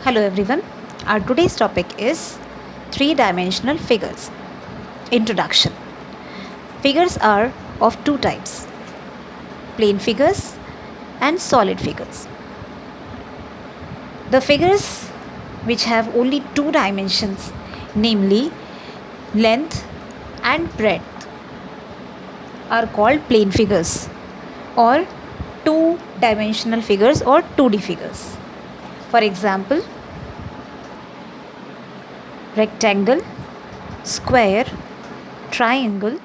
Hello everyone. Our today's topic is three-dimensional figures. Introduction. Figures are of two types: plane figures and solid figures. The figures which have only two dimensions, namely length and breadth, are called plane figures or two-dimensional figures or 2D figures. For example, rectangle, square, triangle,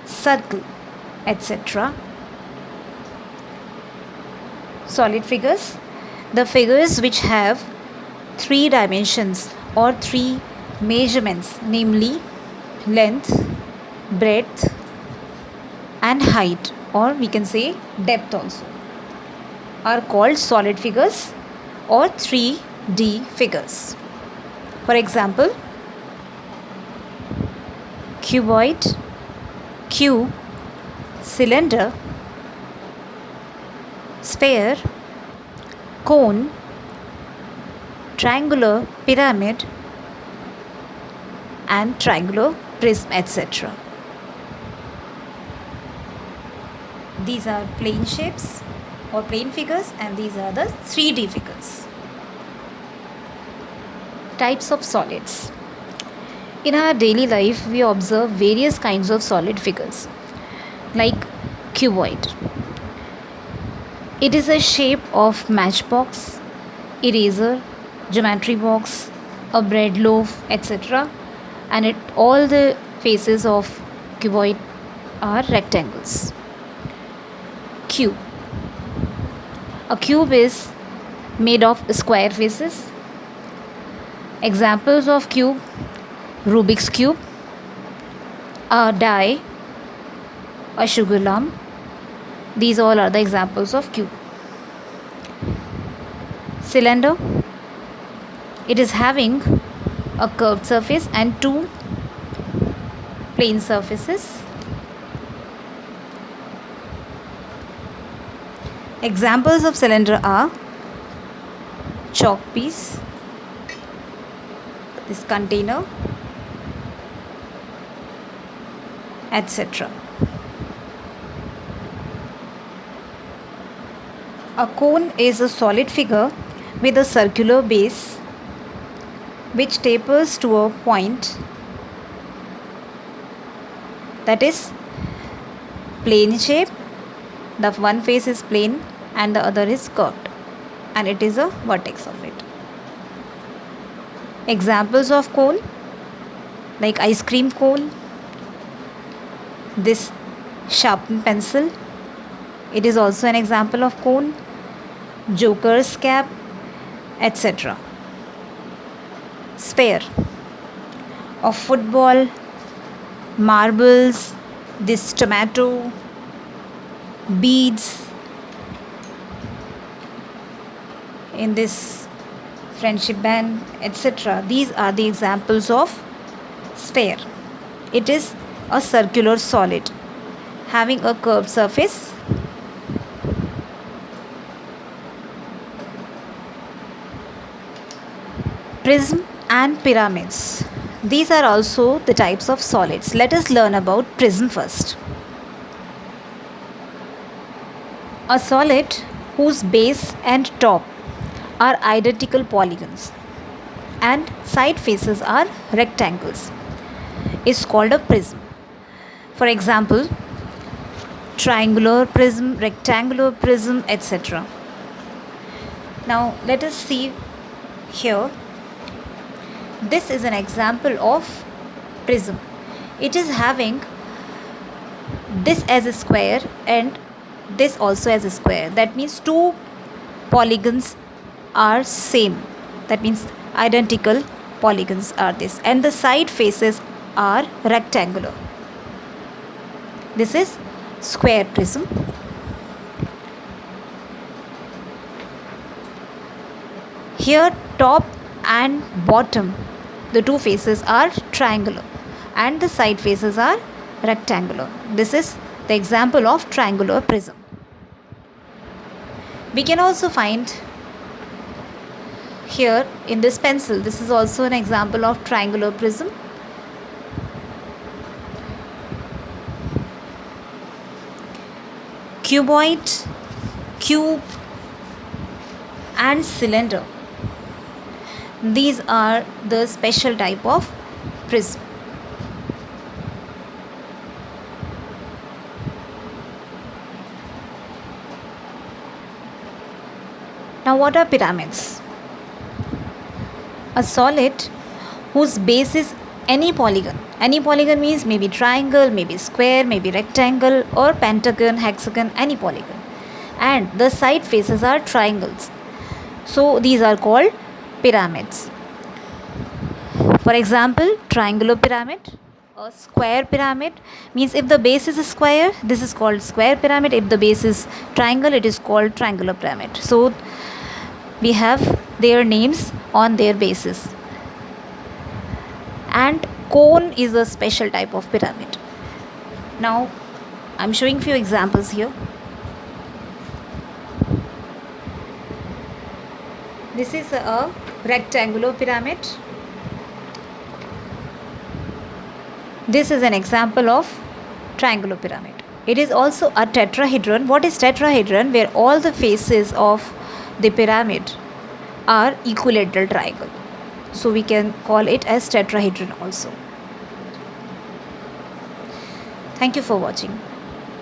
circle, etc. Solid figures, the figures which have three dimensions or three measurements, namely length, breadth, and height, or we can say depth also, are called solid figures or 3D figures. For example, cuboid, cube, cylinder, sphere, cone, triangular pyramid, and triangular prism, etc. These are plane shapes or plane figures, and these are the 3D figures. Types of solids. In our daily life, we observe various kinds of solid figures, like cuboid. It is a shape of matchbox, eraser, geometry box, a bread loaf, etc. And all the faces of cuboid are rectangles. Cube. A cube is made of square faces. Examples of cube: Rubik's cube, a die, a sugar lump. These all are the examples of cube. Cylinder. It is having a curved surface and two plane surfaces. Examples of cylinder are chalk piece, this container, etc. A cone is a solid figure with a circular base which tapers to a point, that is plane shape. The one face is plane and the other is curved, and it is a vertex of it. Examples of cone, like ice cream cone, this sharpened pencil, it is also an example of cone, joker's cap, etc. Sphere of football, marbles, this tomato, beads in this friendship band, etc. These are the examples of sphere. It is a circular solid having a curved surface. Prism and pyramids. These are also the types of solids. Let us learn about prism first. A solid whose base and top are identical polygons and side faces are rectangles is called a prism. For example, triangular prism, rectangular prism, etc. Now let us see here. This is an example of prism. It is having this as a square and this also as a square. That means two polygons are same. That means identical polygons are this, and the side faces are rectangular. This is square prism. Here top and bottom, the two faces are triangular and the side faces are rectangular. This is the example of triangular prism. We can also find here in this pencil, this is also an example of triangular prism. Cuboid, cube and cylinder, these are the special type of prism. Now what are pyramids? A solid whose base is any polygon. Any polygon means maybe triangle, maybe square, maybe rectangle or pentagon, hexagon, any polygon. And the side faces are triangles. So these are called pyramids. For example, triangular pyramid. A square pyramid means if the base is a square, this is called square pyramid. If the base is triangle, it is called triangular pyramid. So we have their names on their bases. And cone is a special type of pyramid. Now I am showing few examples here. This is a rectangular pyramid. This is an example of triangular pyramid. It is also a tetrahedron. What is tetrahedron? Where all the faces of the pyramid are equilateral triangle. So we can call it as tetrahedron also. Thank you for watching.